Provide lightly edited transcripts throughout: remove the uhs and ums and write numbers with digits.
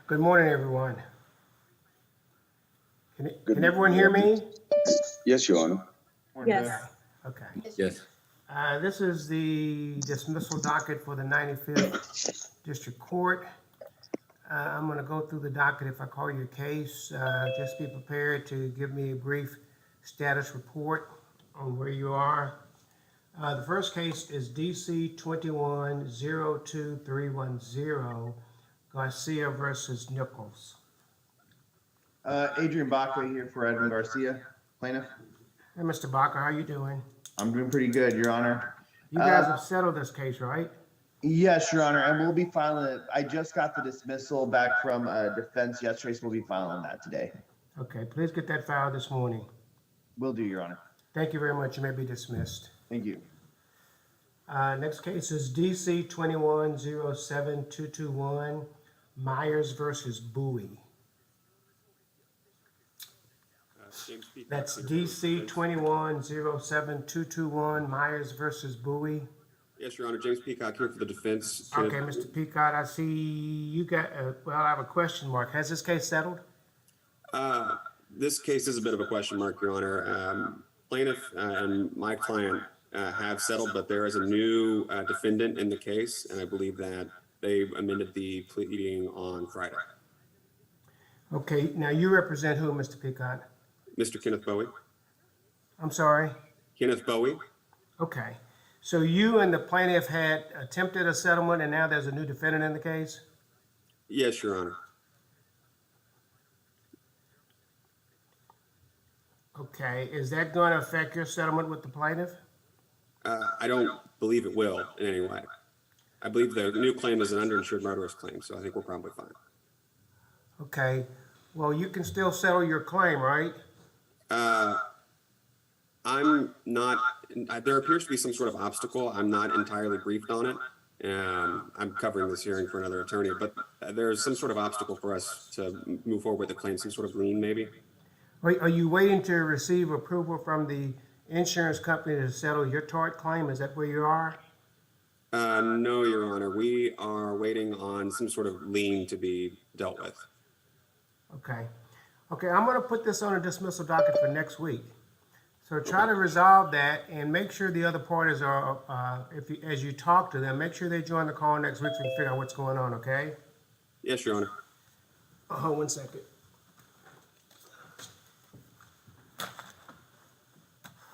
Good morning, everyone. Good Can everyone hear me? Yes, Your Honor. Yes. Okay. Yes. This is the dismissal docket for the 95th District Court. I'm going to go through the docket. If I call your case, just be prepared to give me a brief status report on where you are. The first case is DC 21-02310, Garcia versus Nichols. Adrian Baca here for Edwin Garcia, plaintiff. Hey, Mr. Baca, how you doing? I'm doing pretty good, Your Honor. You guys have settled this case, right? Yes, Your Honor, and we'll be filing it. I just got the dismissal back from defense yesterday, so we'll be filing that today. Okay, please get that filed this morning. Will do, Your Honor. Thank you very much. You may be dismissed. Thank you. Next case is DC 21-07221, Myers versus Bowie. That's DC 21-07221, Myers versus Bowie. Yes, Your Honor. James Peacock here for the defense. Okay, Mr. Peacock, I see you got, well, I have a question mark. Has this case settled? This case is a bit of a question mark, Your Honor. Plaintiff and my client have settled, but there is a new defendant in the case, and I believe that they amended the pleading on Friday. Okay, now you represent who, Mr. Peacock? Mr. Kenneth Bowie. I'm sorry? Kenneth Bowie. Okay, so you and the plaintiff had attempted a settlement and now there's a new defendant in the case? Yes, Your Honor. Okay, is that going to affect your settlement with the plaintiff? I don't believe it will in any way. I believe the new claim is an underinsured motorist claim, so I think we're probably fine. Okay, well, you can still settle your claim, right? I'm not, there appears to be some sort of obstacle. I'm not entirely briefed on it. I'm covering this hearing for another attorney, but there's some sort of obstacle for us to move forward with the claim, some sort of lien maybe. Are you waiting to receive approval from the insurance company to settle your tort claim? Is that where you are? No, Your Honor. We are waiting on some sort of lien to be dealt with. Okay. Okay, I'm going to put this on a dismissal docket for next week. So try to resolve that and make sure the other parties are, as you talk to them, make sure they join the call next week so we can figure out what's going on, okay? Yes, Your Honor. Hold 1 second.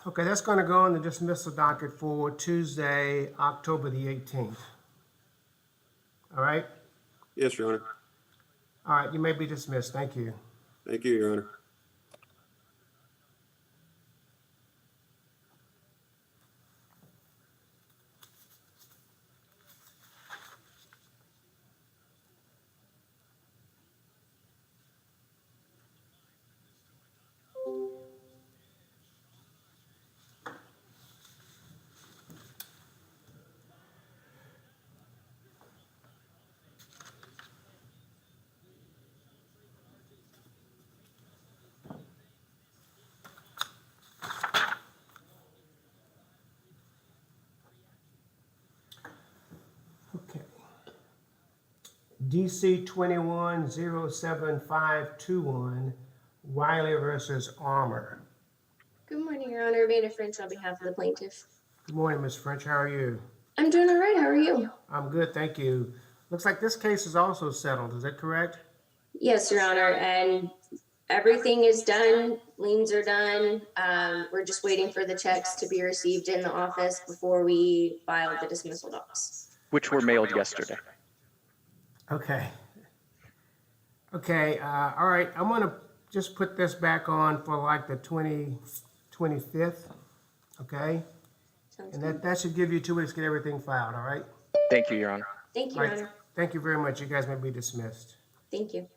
Okay, that's going to go on the dismissal docket for Tuesday, October the 18th. All right? Yes, Your Honor. All right, you may be dismissed. Thank you. Thank you, Your Honor. Okay. DC 21-07521, Wiley versus Armour. Good morning, Your Honor. Vanna French on behalf of the plaintiff. Good morning, Ms. French. How are you? I'm doing all right. How are you? I'm good, thank you. Looks like this case is also settled. Is that correct? Yes, Your Honor. And everything is done. Liens are done. We're just waiting for the checks to be received in the office before we file the dismissal docs. Which were mailed yesterday. Okay. Okay, all right. I'm going to just put this back on for like the 25th, okay? Sounds And good. that should give you 2 weeks to get everything filed, all right? Thank you, Your Honor. Thank you, All Your right. Honor. Thank you very much. You guys may be dismissed. Thank you.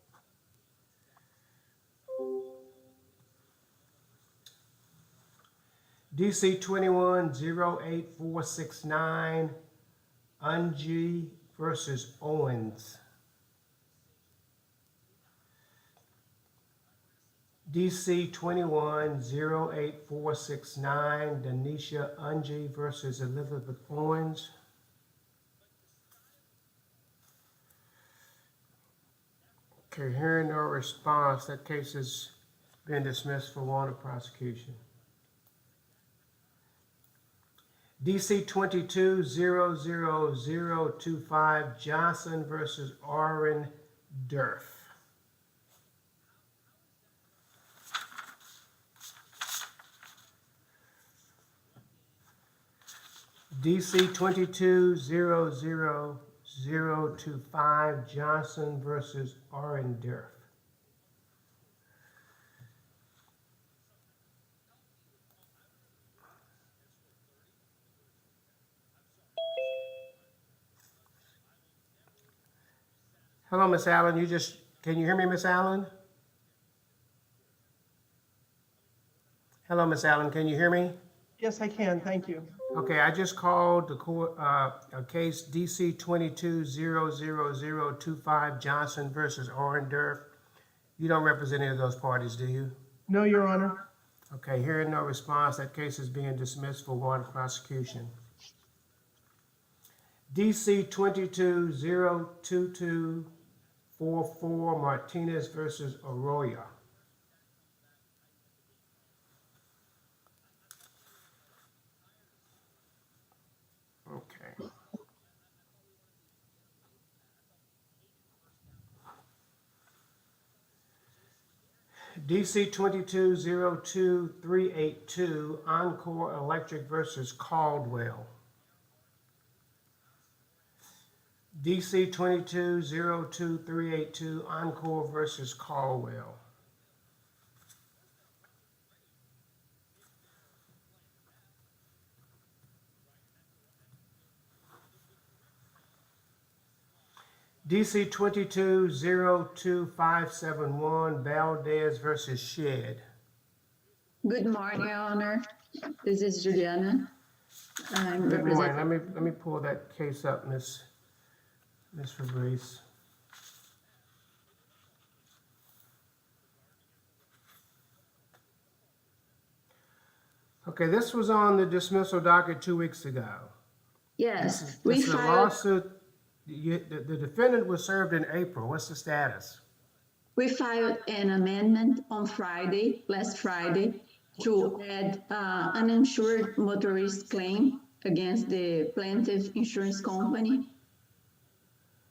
DC 21-08469, Unji versus Owens. DC 21-08469, Denisha Unji versus Elizabeth Owens. Okay, hearing no response, that case has been dismissed for warrant of prosecution. DC 22-00025 Johnson versus Orrin Durf. DC 22-00025 Johnson versus Orrin Durf. Hello, Miss Allen. Can you hear me, Miss Allen? Hello, Miss Allen. Can you hear me? Yes, I can. Thank you. Okay, I just called the court, a case DC 22-00025 Johnson versus Orrin Durf. You don't represent any of those parties, do you? No, Your Honor. Okay, hearing no response, that case is being dismissed for warrant of prosecution. DC 22-02244 Martinez versus Arroyo. Okay. DC 22-02382 Encore Electric versus Caldwell. DC 22-02382 Encore versus Caldwell. DC 22-02571 Valdez versus Shed. Good morning, Your Honor. This is Juliana. I'm Good morning. representing. Let me pull that case up, Miss Fabrice. Okay, this was on the dismissal docket 2 weeks ago. Yes, This we is a filed. lawsuit. The defendant was served in April. What's the status? We filed an amendment on Friday, last Friday, to add uninsured motorist claim against the plaintiff insurance company.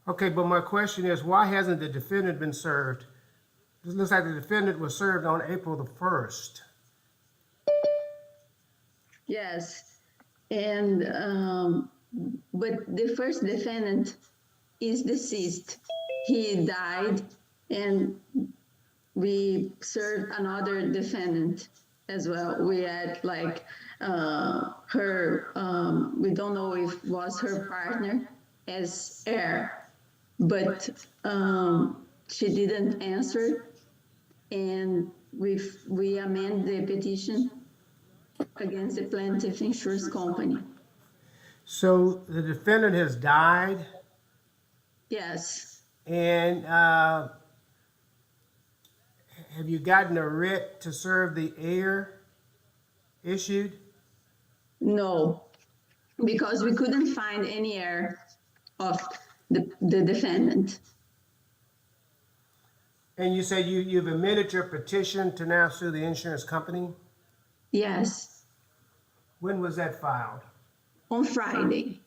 Okay, but my question is, why hasn't the defendant been served? This looks like the defendant was served on April the 1st. Yes, and but the first defendant is deceased. He died, and we served another defendant as well. We had like her, we don't know if it was her partner as heir, but she didn't answer, and we amend the petition against the plaintiff insurance company. So the defendant has died, Yes, and have you gotten a writ to serve the heir issued? no, because we couldn't find any heir of the defendant. And you say you've amended your petition to now sue the insurance company? Yes, When was that filed? on Friday.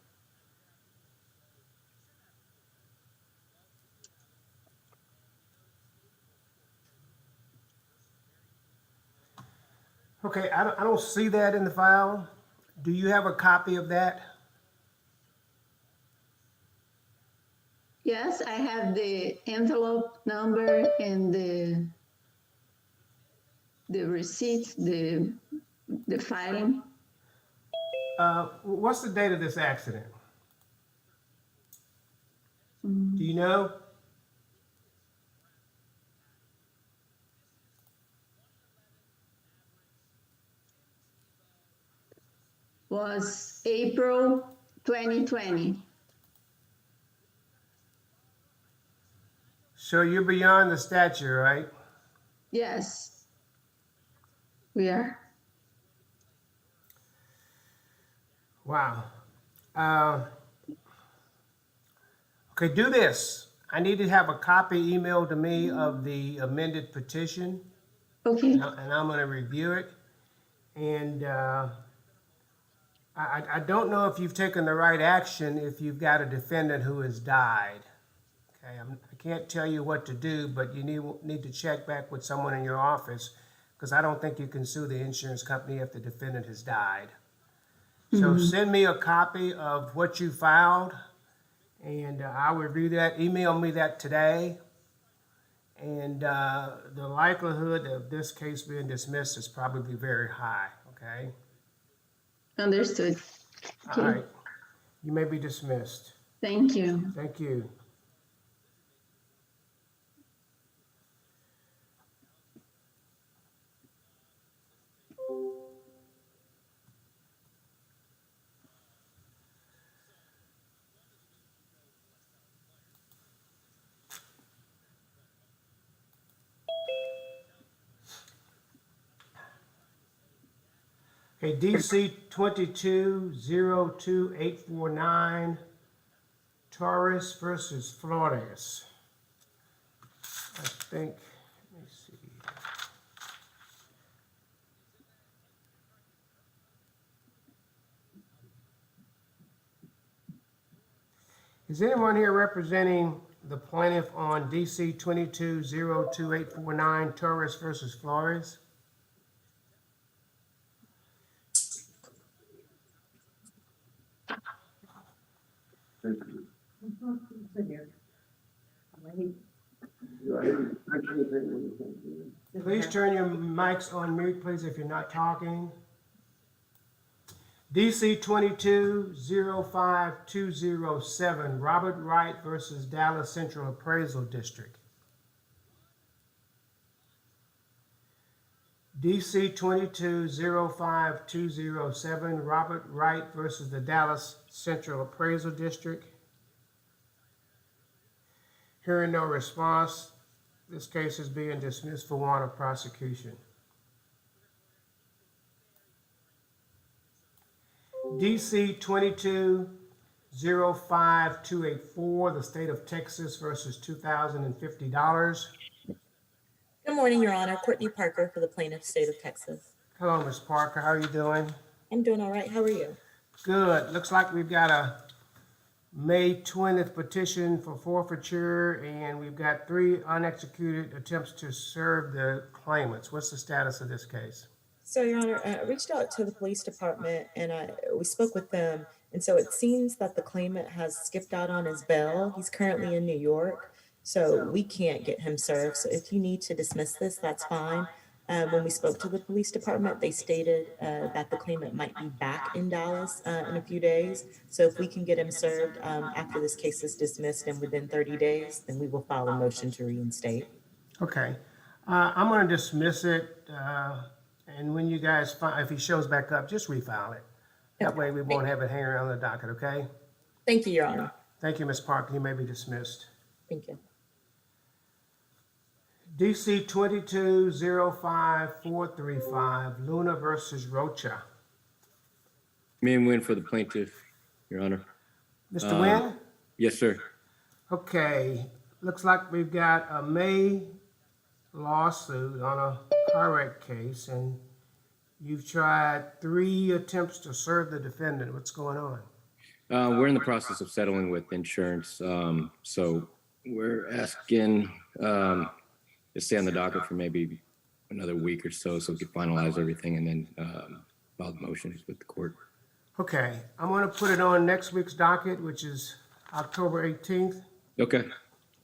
Okay, I don't see that in the file. Do you have a copy of that? Yes, I have the envelope number and the receipt, the filing. What's the date of this accident? Do you know? Was April 2020. So you're beyond the statute, right? Yes, we are. Wow. Okay, do this. I need to have a copy emailed to me of the amended petition, Okay, and I'm gonna review it. And I don't know if you've taken the right action if you've got a defendant who has died. Okay, I can't tell you what to do, but you need to check back with someone in your office, because I don't think you can sue the insurance company if the defendant has died. So send me a copy of what you filed, and I'll review that. Email me that today. And the likelihood of this case being dismissed is probably very high, okay? understood. All right, you may be dismissed. Thank you. Thank you. Okay, DC 22-02849, Torres versus Flores. I think, let me see. Is anyone here representing the plaintiff on DC 22-02849, Torres versus Flores? Please turn your mics on mute, please, if you're not talking. DC 22-05207, Robert Wright versus Dallas Central Appraisal District. DC 22-05207, Robert Wright versus the Dallas Central Appraisal District. Hearing no response, this case is being dismissed for want of prosecution. DC 22-05284, the State of Texas versus $2,050. Good morning, Your Honor. Courtney Parker for the plaintiff, State of Texas. Hello, Ms. Parker. How are you doing? I'm doing all right. How are you? Good. Looks like we've got a May 20th petition for forfeiture, and we've got 3 unexecuted attempts to serve the claimants. What's the status of this case? So, Your Honor, I reached out to the police department and we spoke with them. And so it seems that the claimant has skipped out on his bail. He's currently in New York, so we can't get him served. So if you need to dismiss this, that's fine. When we spoke to the police department, they stated that the claimant might be back in Dallas in a few days. So if we can get him served after this case is dismissed and within 30 days, then we will file a motion to reinstate. Okay. I'm going to dismiss it, and when you guys if he shows back up, just refile it. That way we won't have it hanging around the docket, okay? Thank you, Your Honor. Thank you, Ms. Parker. You may be dismissed. Thank you. DC 22-05435, Luna versus Rocha. Main win for the plaintiff, Your Honor. Mr. Wynn? Yes, sir. Okay, looks like we've got a May lawsuit on a car wreck case, and you've tried 3 attempts to serve the defendant. What's going on? We're in the process of settling with insurance, so we're asking to stay on the docket for maybe another week or so we can finalize everything and then file the motions with the court. Okay, I'm going to put it on next week's docket, which is October 18th. Okay.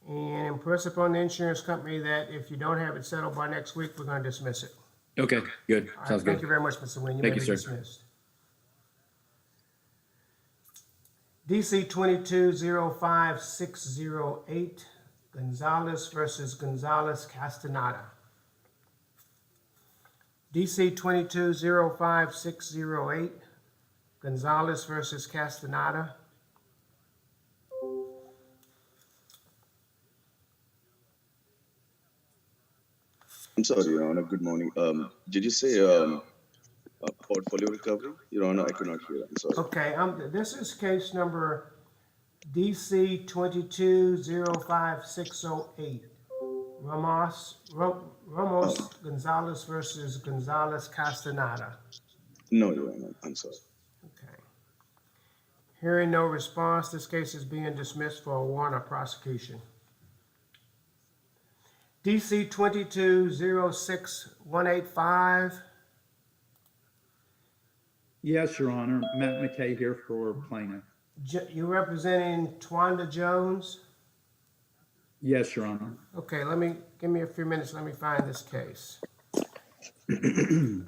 And impress upon the insurance company that if you don't have it settled by next week, we're going to dismiss it. Okay, good. All right, Sounds thank good. you very much, Mr. Wynn. You Thank may you, be sir. dismissed. DC 22-05608, Gonzalez versus Gonzalez Castaneda. DC 22-05608, Gonzalez versus Castaneda. I'm sorry, Your Honor. Good morning. Did you say portfolio recovery? Your Honor, I could not hear that. I'm sorry. Okay, this is case number DC 22-05608. Ramos Gonzalez versus Gonzalez Castaneda. No, Your Honor, I'm sorry. Okay. Hearing no response, this case is being dismissed for a warrant of prosecution. DC 22-06185. Yes, Your Honor. Matt McKay here for plaintiff. You're representing Twanda Jones? Yes, Your Honor. Okay, give me a few minutes. Let me find this case. Okay.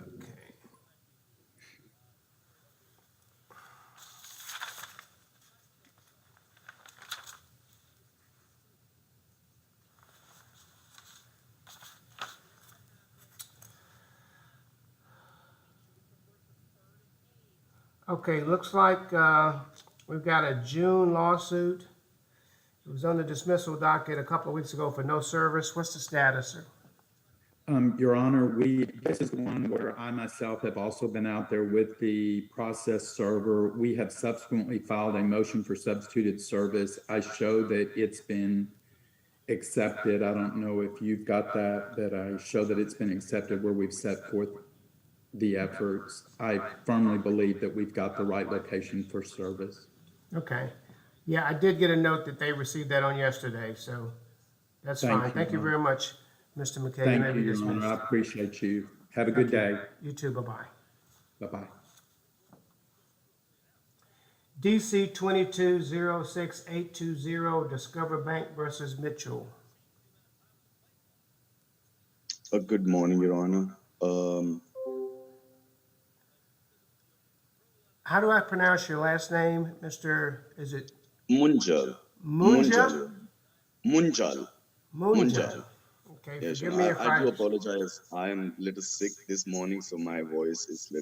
Okay, looks like we've got a June lawsuit. It was on the dismissal docket a couple of weeks ago for no service. What's the status, sir? Your Honor, this is one where I myself have also been out there with the process server. We have subsequently filed a motion for substituted service. I show that it's been accepted. I don't know if you've got that I show that it's been accepted where we've set forth the efforts. I firmly believe that we've got the right location for service. Okay. Yeah, I did get a note that they received that on yesterday, so that's fine. Thank you very much, Mr. McKay. Thank you, Your Honor. I appreciate you. Have a good day. You too. Bye-bye. Bye-bye. DC 22-06820, Discover Bank versus Mitchell. Good morning, Your Honor. How do I pronounce your last name, Mr. Is it Munjal. Munjal? Munjal. Okay, Yes, forgive me if I do apologize. I am a little sick this morning, so my voice is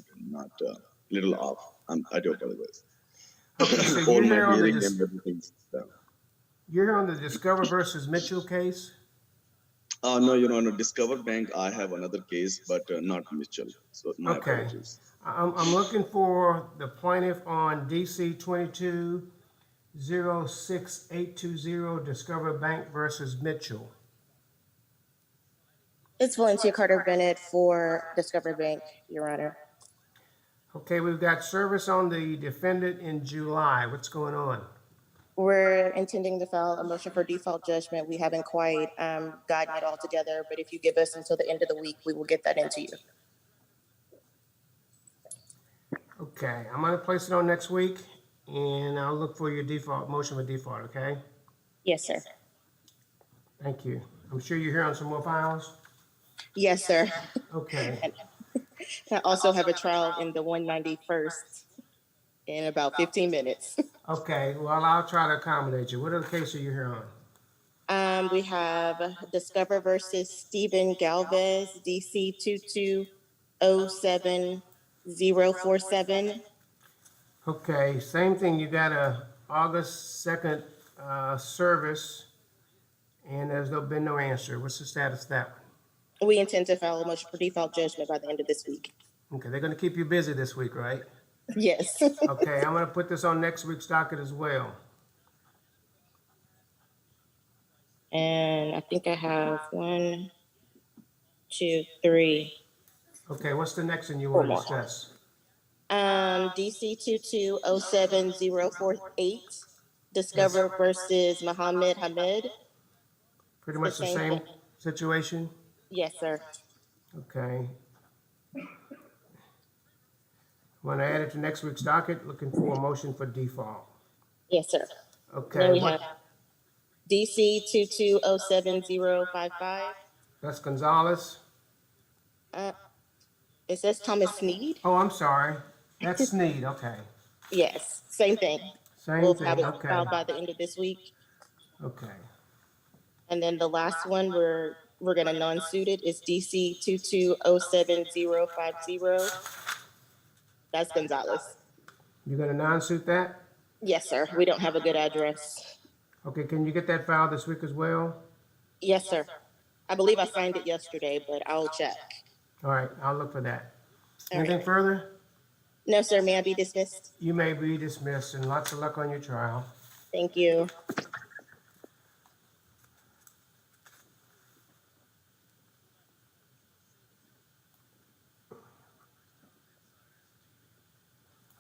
little off. I do apologize. Okay, so All you're my here hearing and everything's down. You're here on the Discover versus Mitchell case? No, Your Honor. Discover Bank, I have another case, but not Mitchell. So my apologies. I'm looking for the plaintiff on DC 22-06820, Discover Bank versus Mitchell. It's Valencia Carter Bennett for Discover Bank, Your Honor. Okay, we've got service on the defendant in July. What's going on? We're intending to file a motion for default judgment. We haven't quite gotten it all together, but if you give us until the end of the week, we will get that into you. Okay, I'm gonna place it on next week, and I'll look for your motion for default, okay? Yes, sir. Thank you. I'm sure you're here on some more files? Yes, sir. Okay. I also have a trial in the 191st in about 15 minutes. Okay, well, I'll try to accommodate you. What other case are you here on? We have Discover versus Stephen Galvez, DC 22-07047. Okay, same thing. You got a August 2nd service, and there's been no answer. What's the status of that one? We intend to file a motion for default judgment by the end of this week. Okay, they're gonna keep you busy this week, right? Yes. Okay, I'm gonna put this on next week's docket as well. And I think I have 1, 2, 3. Okay, what's the next one you want to discuss? DC 22-07048, Discover versus Mohammed Hamed. Pretty much the same situation? Yes, sir. Okay. Want to add it to next week's docket, looking for a motion for default. Yes, sir. Okay. Then we have DC 22-07055. That's Gonzalez. It says Thomas Sneed. Oh, I'm sorry. That's Sneed, okay. Yes, same thing. We'll have it filed by the end of this week. Okay. And then the last one we're gonna non-suit it is DC 22-07050. That's Gonzalez. You're gonna non-suit that? Yes, sir. We don't have a good address. Okay, can you get that filed this week as well? Yes, sir. I believe I signed it yesterday, but I'll check. All right, I'll look for that. All Anything right. further? No, sir. May I be dismissed? You may be dismissed, and lots of luck on your trial. Thank you.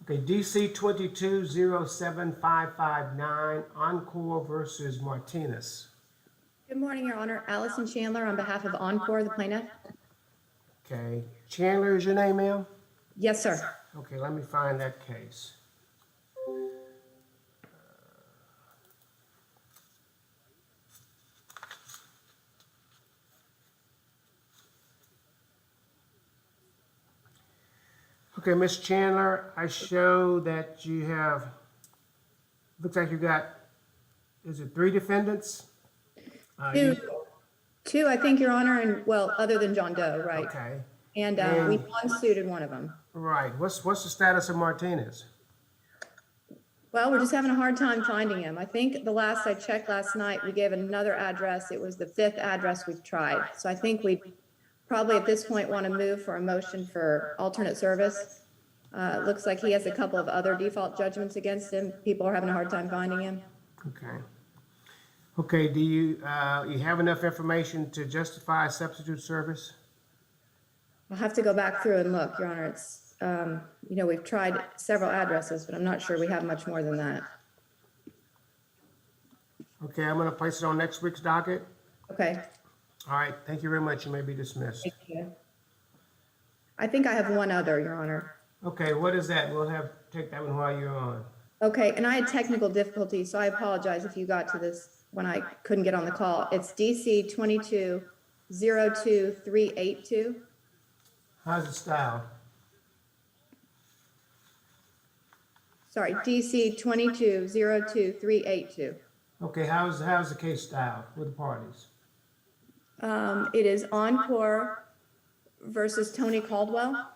Okay, DC 22-07559, Encore versus Martinez. Good morning, Your Honor. Allison Chandler on behalf of Encore, the plaintiff. Okay, Chandler is your name, ma'am? Yes, sir. Okay, let me find that case. Okay, Ms. Chandler, I show that you have, looks like you got, is it 3 defendants? Two, I think, Your Honor, and well, other than John Doe, right? Okay, And we non-suited one of them. right. What's the status of Martinez? Well, we're just having a hard time finding him. I think the last I checked last night, we gave another address. It was the 5th address we've tried. So I think we probably at this point want to move for a motion for alternate service. Looks like he has a couple of other default judgments against him. People are having a hard time finding him. Okay. Okay, do you have enough information to justify substitute service? I'll have to go back through and look, Your Honor. It's, you know, we've tried several addresses, but I'm not sure we have much more than that. Okay, I'm gonna place it on next week's docket. Okay. All right, thank you very much. You may be dismissed. Thank you. I think I have one other, Your Honor. Okay, what is that? We'll take that one while you're on. Okay, and I had technical difficulties, so I apologize if you got to this when I couldn't get on the call. It's DC 22-02382. How's it styled? Sorry, DC 22-02382. Okay, how's the case styled with the parties? It is Encore versus Tony Caldwell.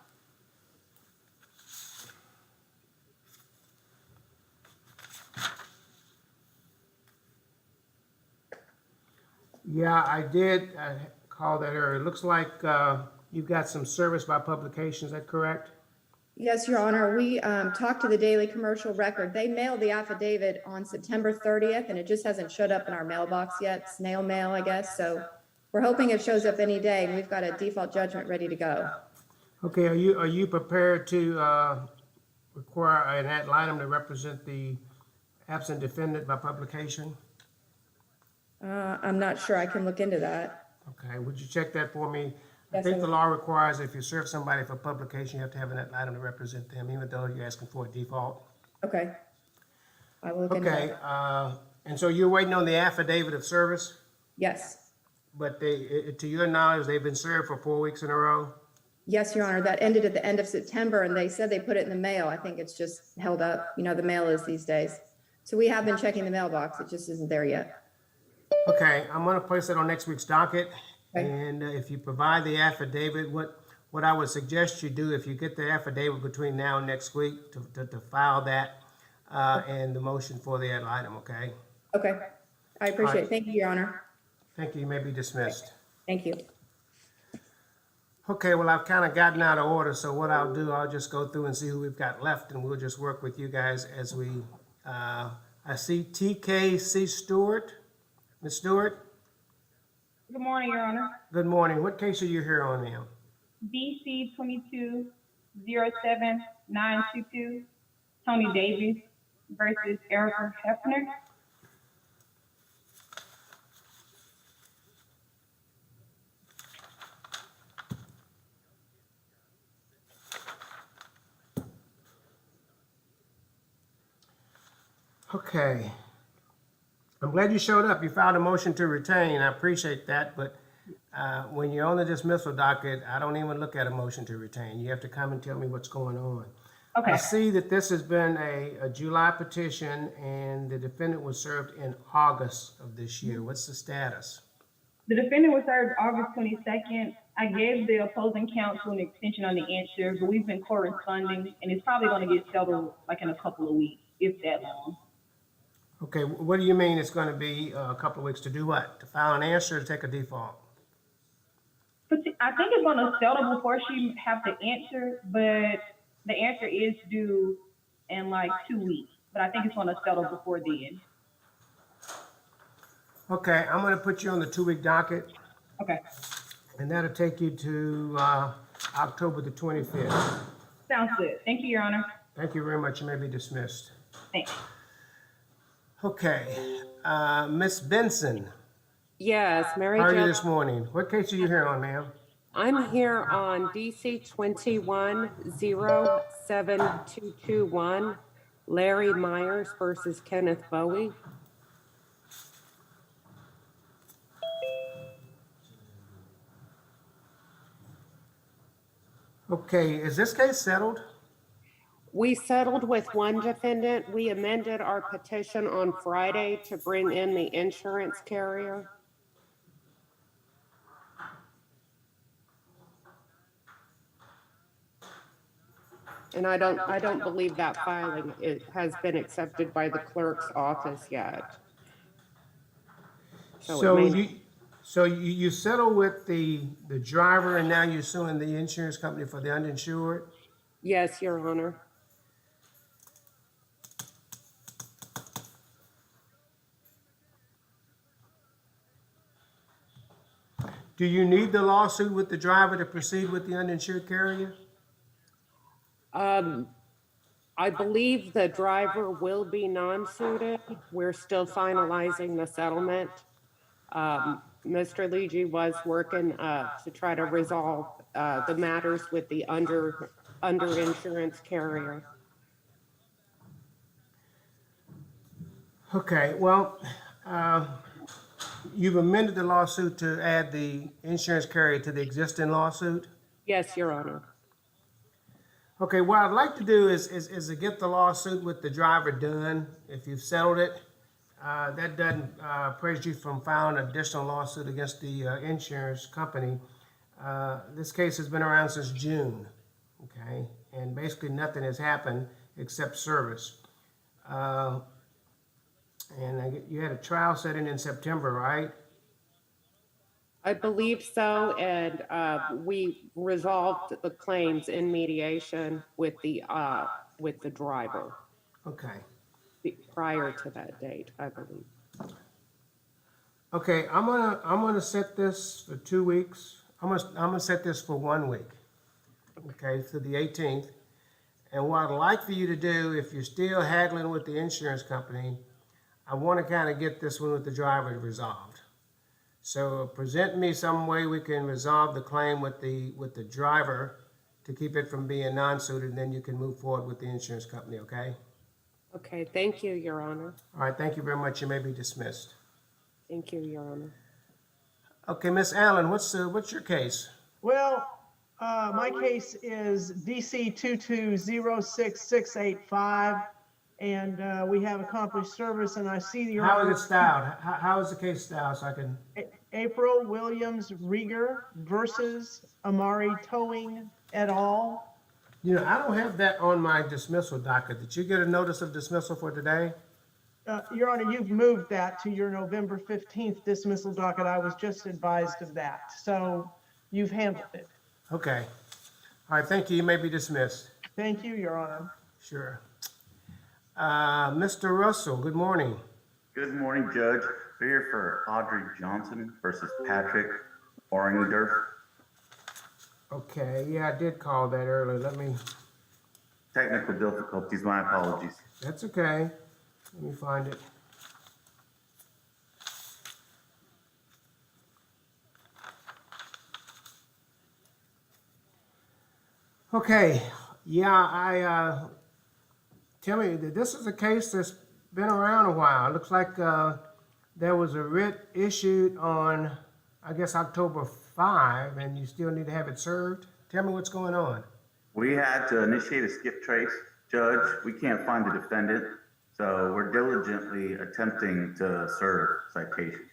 Yeah, I did call that earlier. It looks like you've got some service by publication, is that correct? Yes, Your Honor. We talked to the Daily Commercial Record. They mailed the affidavit on September 30th, and it just hasn't showed up in our mailbox yet. Snail mail, I guess. So we're hoping it shows up any day, and we've got a default judgment ready to go. Okay, are you prepared to require an ad litem to represent the absent defendant by publication? I'm not sure. I can look into that. Okay, would you check that for me? I Yes, think I the will. law requires if you serve somebody for publication, you have to have an ad litem to represent them, even though you're asking for a default. Okay. I will look into Okay, that. and so you're waiting on the affidavit of service, Yes. but to your knowledge, they've been served for 4 weeks in a row? Yes, Your Honor. That ended at the end of September, and they said they put it in the mail. I think it's just held up. You know, the mail is these days. So we have been checking the mailbox. It just isn't there yet. Okay, I'm gonna place it on next week's docket. Okay. And if you provide the affidavit, what I would suggest you do, if you get the affidavit between now and next week, to file that and the motion for the ad litem, okay? Okay. I appreciate All it. right. Thank you, Your Honor. Thank you, you may be dismissed. Thank you. Okay, well, I've kind of gotten out of order, so what I'll do, I'll just go through and see who we've got left, and we'll just work with you guys as we, I see TKC Stewart. Ms. Stewart, Good morning, Your Honor. good morning. What case are you here on now? DC 22-07922, Tony Davis versus Erica Hefner. Okay. I'm glad you showed up. You filed a motion to retain. I appreciate that, but when you're on the dismissal docket, I don't even look at a motion to retain. You have to come and tell me what's going on. Okay. I see that this has been a July petition and the defendant was served in August of this year. What's the status? The defendant was served August 22nd. I gave the opposing counsel an extension on the answer, but we've been corresponding, and it's probably going to get settled like in a couple of weeks, if that long. Okay, what do you mean it's going to be a couple of weeks to do what? To file an answer or to take a default? But I think it's going to settle before she have to answer, but the answer is due in like 2 weeks. But I think it's going to settle before then. Okay, I'm gonna put you on the 2-week docket, Okay, and that'll take you to October the 25th. sounds good. Thank you, Your Honor. Thank you very much. You may be dismissed. Thanks. Okay, Miss Benson, Yes, how Mary are you Jo. this morning? What case are you here on, ma'am? I'm here on DC 21-07221, Larry Myers versus Kenneth Bowie. Okay, is this case settled? We settled with one defendant. We amended our petition on Friday to bring in the insurance carrier. And I don't believe that filing has been accepted by the clerk's office yet. So you settle with the driver, and now you're suing the insurance company for the uninsured? Yes, Your Honor. Do you need the lawsuit with the driver to proceed with the uninsured carrier? I believe the driver will be non-suited. We're still finalizing the settlement. Mr. Legee was working to try to resolve the matters with the underinsurance carrier. Okay, well, you've amended the lawsuit to add the insurance carrier to the existing lawsuit? Yes, Your Honor. Okay, what I'd like to do is to get the lawsuit with the driver done, if you've settled it. That doesn't prevent you from filing an additional lawsuit against the insurance company. This case has been around since June, okay? And basically nothing has happened except service. And you had a trial set in September, right? I believe so, and we resolved the claims in mediation with the driver. Okay. Prior to that date, I believe. Okay, I'm gonna set this for 2 weeks. I'm gonna set this for 1 week. Okay, to the 18th. And what I'd like for you to do, if you're still haggling with the insurance company, I want to kind of get this one with the driver resolved. So present me some way we can resolve the claim with the driver to keep it from being non-suited, and then you can move forward with the insurance company, okay? Okay, thank you, Your Honor. All right, thank you very much. You may be dismissed. Thank you, Your Honor. Okay, Miss Allen, what's your case? Well, my case is DC 2206685, and we have accomplished service, and I see Your How Honor. is it styled? How is the case styled, so I can? April Williams Rieger versus Amari Towing et al. You know, I don't have that on my dismissal docket. Did you get a notice of dismissal for today? Your Honor, you've moved that to your November 15th dismissal docket. I was just advised of that. So you've handled it. Okay. All right, thank you. You may be dismissed. Thank you, Your Honor. Sure. Mr. Russell, good morning. Good morning, Judge. We're here for Audrey Johnson versus Patrick Orringdorf. Okay, yeah, I did call that earlier. Let me. Technical difficulties, my apologies. That's okay. Let me find it. Okay, yeah, tell me, this is a case that's been around a while. It looks like there was a writ issued on, I guess, October 5, and you still need to have it served. Tell me what's going on. We had to initiate a skip trace, Judge. We can't find the defendant, so we're diligently attempting to serve citation.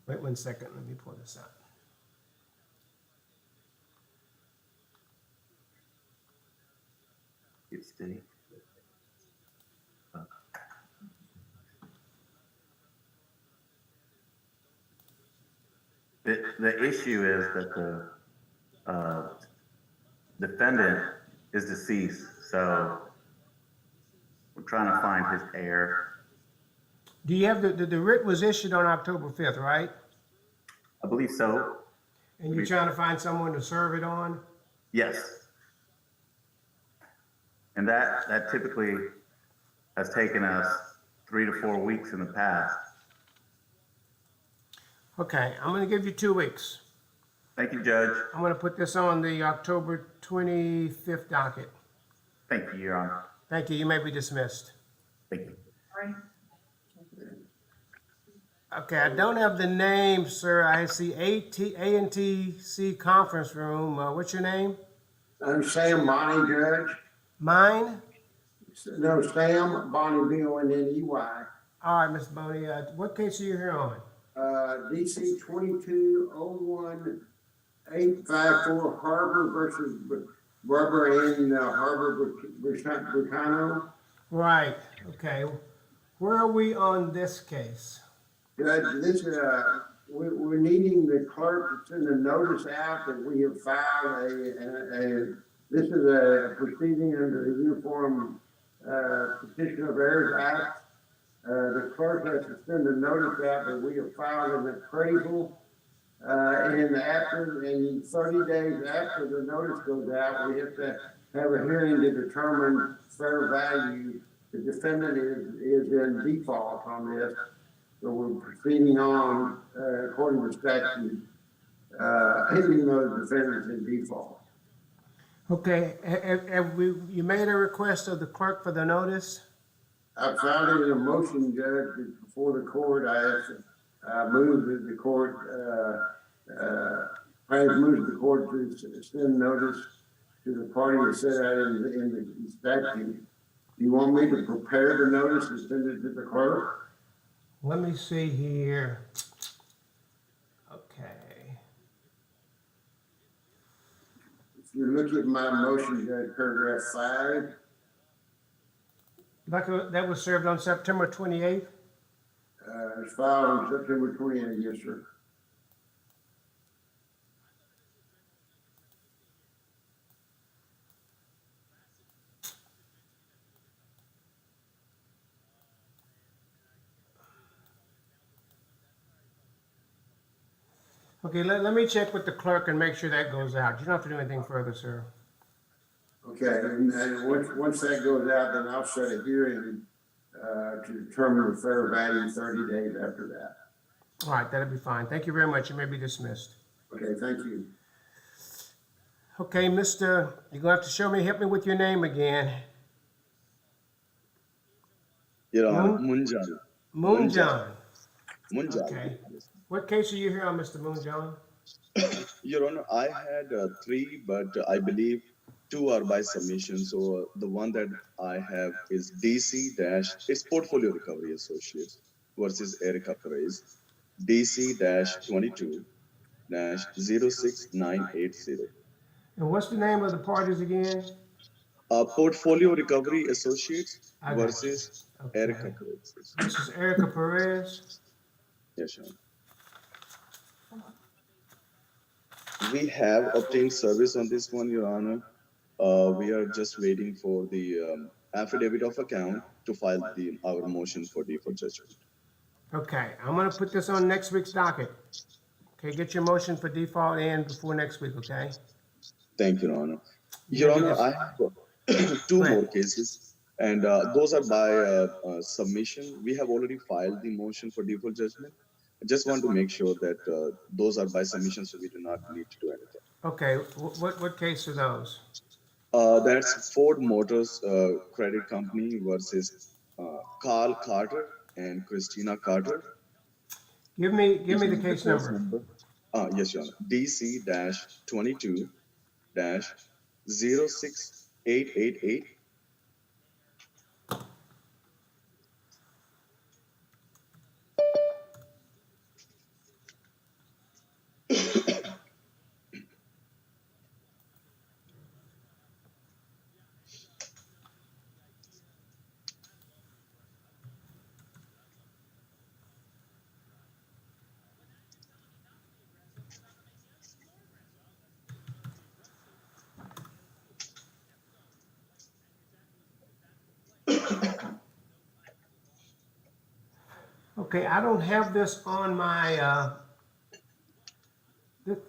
Wait 1 second, let me pull this out. It's steady. The issue is that the defendant is deceased, so we're trying to find his heir. Do you have the writ was issued on October 5th, right? I believe so. And you're trying to find someone to serve it on? Yes. And that typically has taken us 3 to 4 weeks in the past. Okay, I'm gonna give you 2 weeks. Thank you, Judge. I'm gonna put this on the October 25th docket. Thank you, Your Honor. Thank you, you may be dismissed. Thank you. Okay, I don't have the name, sir. I see A&TC conference room. What's your name? I'm Sam Bonnie, Judge. Mine? No, Sam Bonnie, B-O-N-N-E-Y. All right, Mr. Boney, what case are you here on? DC 2201-854 Harbor versus Barbara Ann Harbor Bucano. Right, okay. Where are we on this case? Judge, we're needing the clerk to send a notice out that we have filed this is a proceeding under the Uniform Petition of Heirs Act. The clerk has to send a notice out that we have filed an appraisal. And 30 days after the notice goes out, we have to have a hearing to determine fair value. The defendant is in default on this. So we're proceeding on according to statute, even though the defendant's in default. Okay, you made a request of the clerk for the notice? I filed it in a motion, Judge, before the court. I moved that the court, moved the court to send notice to the party that set out in the statute. Do you want me to prepare the notice and send it to the clerk? Let me see here. Okay. If you look at my motion, Judge, paragraph 5. That was served on September 28th? It's filed on September 28th, yes, sir. Okay, let me check with the clerk and make sure that goes out. You don't have to do anything further, sir. Okay, and once that goes out, then I'll set a hearing to determine the fair value 30 days after that. All right, that'll be fine. Thank you very much. You may be dismissed. Okay, thank you. Okay, you're gonna have to help me with your name again. Your Honor, Munjan. Munjan. Munjan. Okay. What case are you here on, Mr. Munjan? Your Honor, I had 3, but I believe 2 are by submission. So the one that I have is it's Portfolio Recovery Associates versus Erica Perez, DC-22-06980. And what's the name of the parties again? Portfolio Recovery Associates versus Okay. Erica Perez. This is Erica Perez. Yes, Your Honor. We have obtained service on this one, Your Honor. We are just waiting for the affidavit of account to file our motion for default judgment. Okay, I'm gonna put this on next week's docket. Okay, get your motion for default in before next week, okay? Thank you, Your Honor. Your Honor, I have 2 more cases, and those are by submission. We have already filed the motion for default judgment. I just want to make sure that those are by submission, so we do not need to do anything. Okay, what case are those? That's Ford Motors Credit Company versus Carl Carter and Christina Carter. Give me the case number. Yes, Your Honor. DC-22-06888. Okay, I don't have this on my,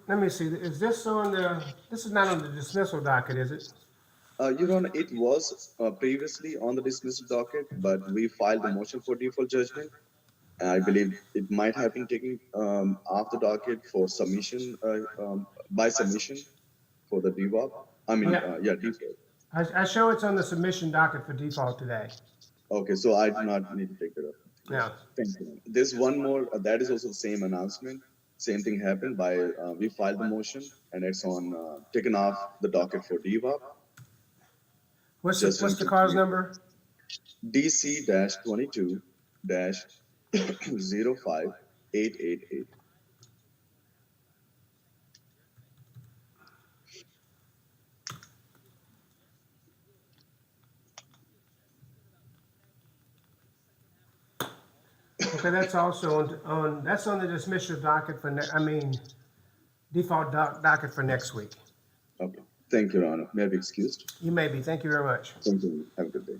let me see, is this on this is not on the dismissal docket, is it? Your Honor, it was previously on the dismissal docket, but we filed a motion for default judgment. I believe it might have been taken off the docket for submission, by submission for the DWOP. I mean, Yeah. default. I show it's on the submission docket for default today. Okay, so I do not need to take that up. Yeah. Thank you. There's one more, that is also the same announcement. Same thing happened by, we filed the motion and it's on, taken off the docket for DWOP. What's the cause number? DC-22-05888. Okay, that's also that's on the dismissal docket for, default docket for next week. Okay, thank you, Your Honor. May I be excused? You may be. Thank you very much. Thank you. Have a good day.